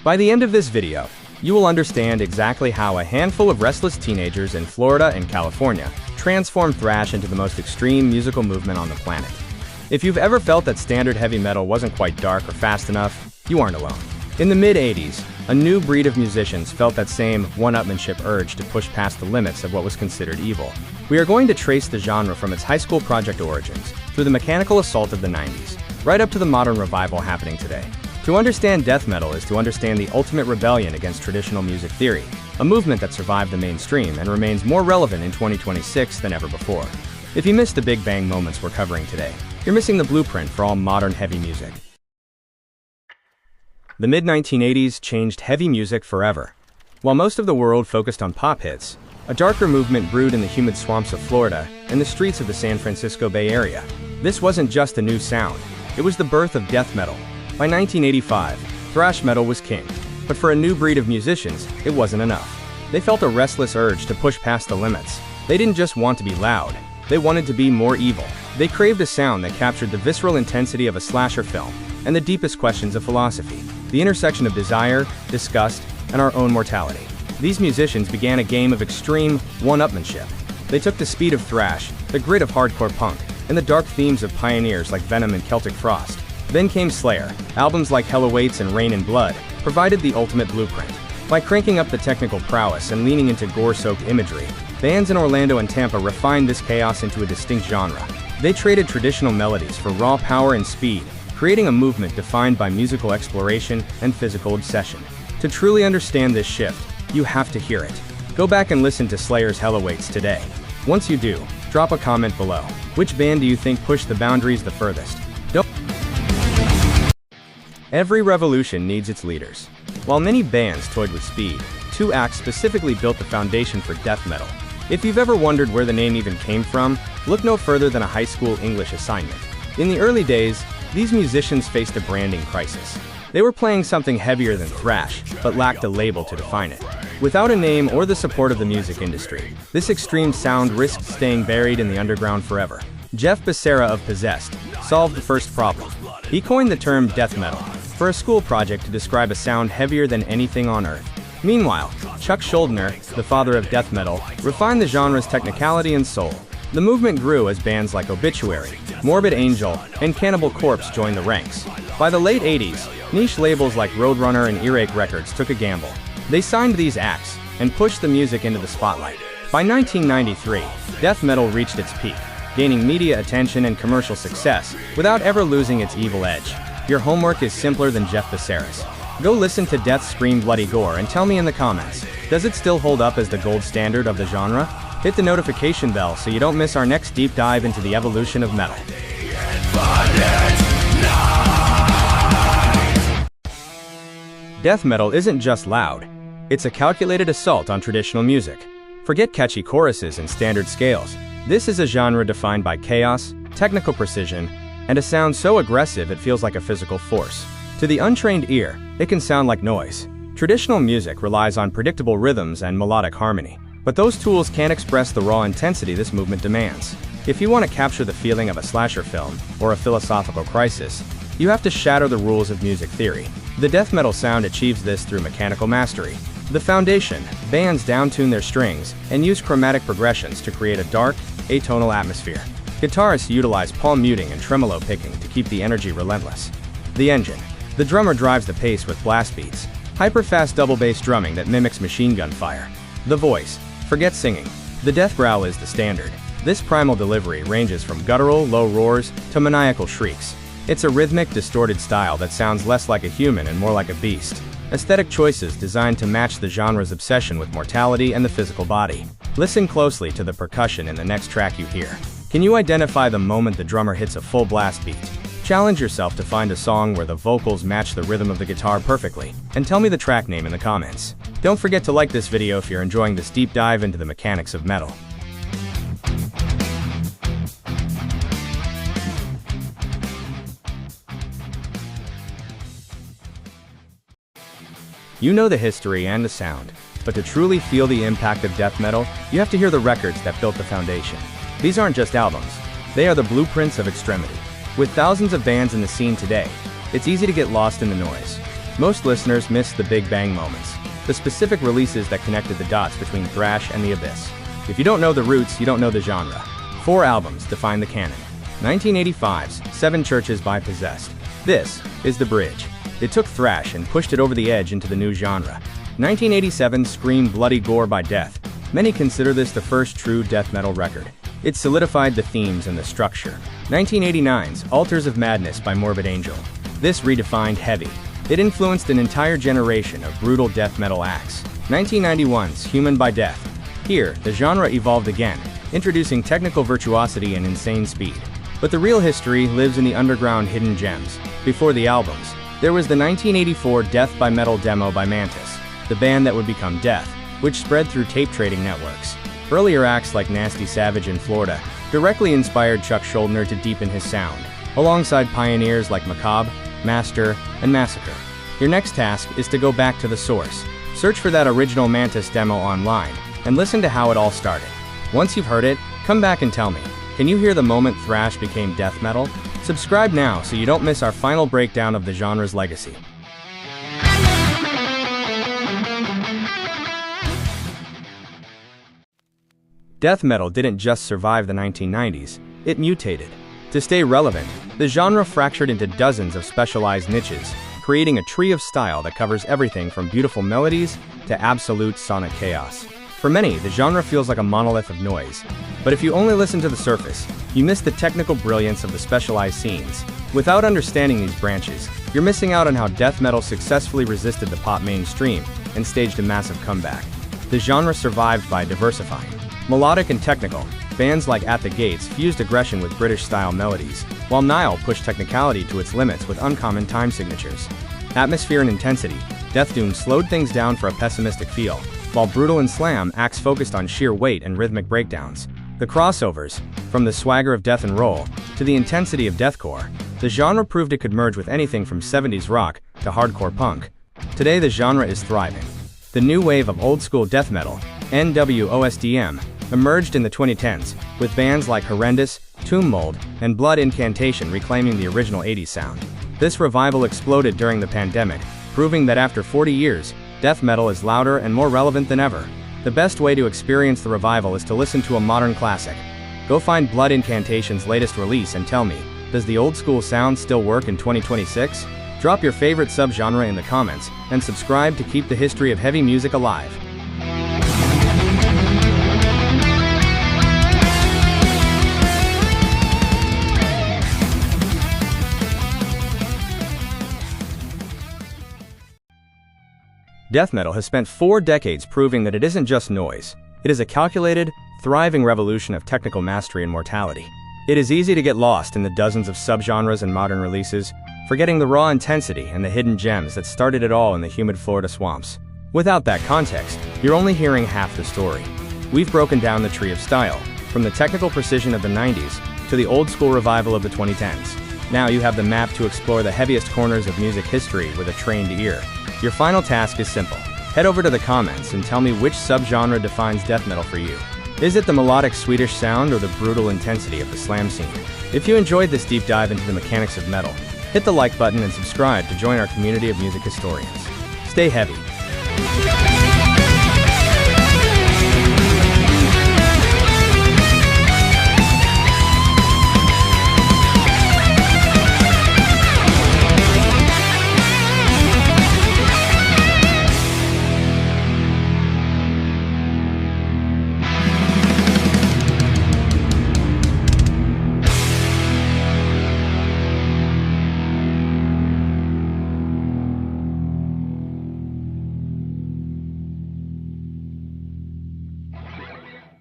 By the end of this video, you will understand exactly how a handful of restless teenagers in Florida and California transformed thrash into the most extreme musical movement on the planet. If you've ever felt that standard heavy metal wasn't quite dark or fast enough, you aren't alone. In the mid-80s, a new breed of musicians felt that same one-upmanship urge to push past the limits of what was considered evil. We are going to trace the genre from its high school project origins, through the mechanical assault of the 90s, right up to the modern revival happening today. To understand death metal is to understand the ultimate rebellion against traditional music theory, a movement that survived the mainstream and remains more relevant in 2026 than ever before. If you missed the big bang moments we're covering today, you're missing the blueprint for all modern heavy music. The mid-1980s changed heavy music forever. While most of the world focused on pop hits, a darker movement brewed in the humid swamps of Florida and the streets of the San Francisco Bay Area. This wasn't just a new sound, it was the birth of death metal. By 1985, thrash metal was king. But for a new breed of musicians, it wasn't enough. They felt a restless urge to push past the limits. They didn't just want to be loud, they wanted to be more evil. They craved a sound that captured the visceral intensity of a slasher film and the deepest questions of philosophy, the intersection of desire, disgust, and our own mortality. These musicians began a game of extreme one-upmanship. They took the speed of thrash, the grit of hardcore punk, and the dark themes of pioneers like Venom and Celtic Frost. Then came Slayer. Albums like Hell Awaits and Rain and Blood provided the ultimate blueprint. By cranking up the technical prowess and leaning into gore-soaked imagery, bands in Orlando and Tampa refined this chaos into a distinct genre. They traded traditional melodies for raw power and speed, creating a movement defined by musical exploration and physical obsession. To truly understand this shift, you have to hear it. Go back and listen to Slayer's Hell Awaits today. Once you do, drop a comment below. Which band do you think pushed the boundaries the furthest? Every revolution needs its leaders. While many bands toyed with speed, two acts specifically built the foundation for death metal. If you've ever wondered where the name even came from, look no further than a high school English assignment. In the early days, these musicians faced a branding crisis. They were playing something heavier than thrash, but lacked a label to define it. Without a name or the support of the music industry, this extreme sound risked staying buried in the underground forever. Jeff Becerra of Possessed solved the first problem. He coined the term death metal for a school project to describe a sound heavier than anything on earth. Meanwhile, Chuck Schuldiner, the father of death metal, refined the genre's technicality and soul. The movement grew as bands like Obituary, Morbid Angel, and Cannibal Corpse joined the ranks. By the late 80s, niche labels like Roadrunner and Earache Records took a gamble. They signed these acts and pushed the music into the spotlight. By 1993, death metal reached its peak, gaining media attention and commercial success without ever losing its evil edge. Your homework is simpler than Jeff Becerra's. Go listen to Death Scream Bloody Gore and tell me in the comments, does it still hold up as the gold standard of the genre? Hit the notification bell so you don't miss our next deep dive into the evolution of metal. Death metal isn't just loud. It's a calculated assault on traditional music. Forget catchy choruses and standard scales. This is a genre defined by chaos, technical precision, and a sound so aggressive it feels like a physical force. To the untrained ear, it can sound like noise. Traditional music relies on predictable rhythms and melodic harmony, but those tools can't express the raw intensity this movement demands. If you want to capture the feeling of a slasher film or a philosophical crisis, you have to shatter the rules of music theory. The death metal sound achieves this through mechanical mastery. The foundation, bands downtune their strings and use chromatic progressions to create a dark, atonal atmosphere. Guitarists utilize palm muting and tremolo picking to keep the energy relentless. The engine. The drummer drives the pace with blast beats, hyper-fast double bass drumming that mimics machine gun fire. The voice. Forget singing. The death growl is the standard. This primal delivery ranges from guttural, low roars to maniacal shrieks. It's a rhythmic, distorted style that sounds less like a human and more like a beast. Aesthetic choices designed to match the genre's obsession with mortality and the physical body. Listen closely to the percussion in the next track you hear. Can you identify the moment the drummer hits a full blast beat? Challenge yourself to find a song where the vocals match the rhythm of the guitar perfectly, and tell me the track name in the comments. Don't forget to like this video if you're enjoying this deep dive into the mechanics of metal. You know the history and the sound, but to truly feel the impact of death metal, you have to hear the records that built the foundation. These aren't just albums, they are the blueprints of extremity. With thousands of bands in the scene today, it's easy to get lost in the noise. Most listeners miss the Big Bang moments, the specific releases that connected the dots between thrash and the abyss. If you don't know the roots, you don't know the genre. 4 albums define the canon. 1985's 7 Churches by Possessed. This is the bridge. It took thrash and pushed it over the edge into the new genre. 1987's Scream Bloody Gore by Death. Many consider this the first true death metal record. It solidified the themes and the structure. 1989's Altars of Madness by Morbid Angel. This redefined heavy. It influenced an entire generation of brutal death metal acts. 1991's Human by Death. Here, the genre evolved again, introducing technical virtuosity and insane speed. But the real history lives in the underground hidden gems. Before the albums, there was the 1984 Death by Metal demo by Mantis, the band that would become Death, which spread through tape trading networks. Earlier acts like Nasty Savage in Florida directly inspired Chuck Schuldiner to deepen his sound, alongside pioneers like Macabre, Master, and Massacre. Your next task is to go back to the source. Search for that original Mantis demo online, and listen to how it all started. Once you've heard it, come back and tell me, can you hear the moment thrash became death metal? Subscribe now so you don't miss our final breakdown of the genre's legacy. Death metal didn't just survive the 1990s, it mutated. To stay relevant, the genre fractured into dozens of specialized niches, creating a tree of style that covers everything from beautiful melodies to absolute sonic chaos. For many, the genre feels like a monolith of noise. But if you only listen to the surface, you miss the technical brilliance of the specialized scenes. Without understanding these branches, you're missing out on how death metal successfully resisted the pop mainstream and staged a massive comeback. The genre survived by diversifying. Melodic and technical, bands like At the Gates fused aggression with British-style melodies, while Nile pushed technicality to its limits with uncommon time signatures. Atmosphere and intensity, Death Doom slowed things down for a pessimistic feel, while Brutal and Slam acts focused on sheer weight and rhythmic breakdowns. The crossovers, from the swagger of death and roll to the intensity of deathcore, the genre proved it could merge with anything from 70s rock to hardcore punk. Today the genre is thriving. The new wave of old-school death metal, NWOSDM, emerged in the 2010s, with bands like Horrendous, Tomb Mold, and Blood Incantation reclaiming the original 80s sound. This revival exploded during the pandemic, proving that after 40 years, death metal is louder and more relevant than ever. The best way to experience the revival is to listen to a modern classic. Go find Blood Incantation's latest release and tell me, does the old-school sound still work in 2026? Drop your favorite subgenre in the comments, and subscribe to keep the history of heavy music alive. Death metal has spent 4 decades proving that it isn't just noise. It is a calculated, thriving revolution of technical mastery and mortality. It is easy to get lost in the dozens of subgenres and modern releases, forgetting the raw intensity and the hidden gems that started it all in the humid Florida swamps. Without that context, you're only hearing half the story. We've broken down the tree of style, from the technical precision of the 90s to the old-school revival of the 2010s. Now you have the map to explore the heaviest corners of music history with a trained ear. Your final task is simple. Head over to the comments and tell me which subgenre defines death metal for you. Is it the melodic Swedish sound or the brutal intensity of the slam scene? If you enjoyed this deep dive into the mechanics of metal, hit the like button and subscribe to join our community of music historians. Stay heavy.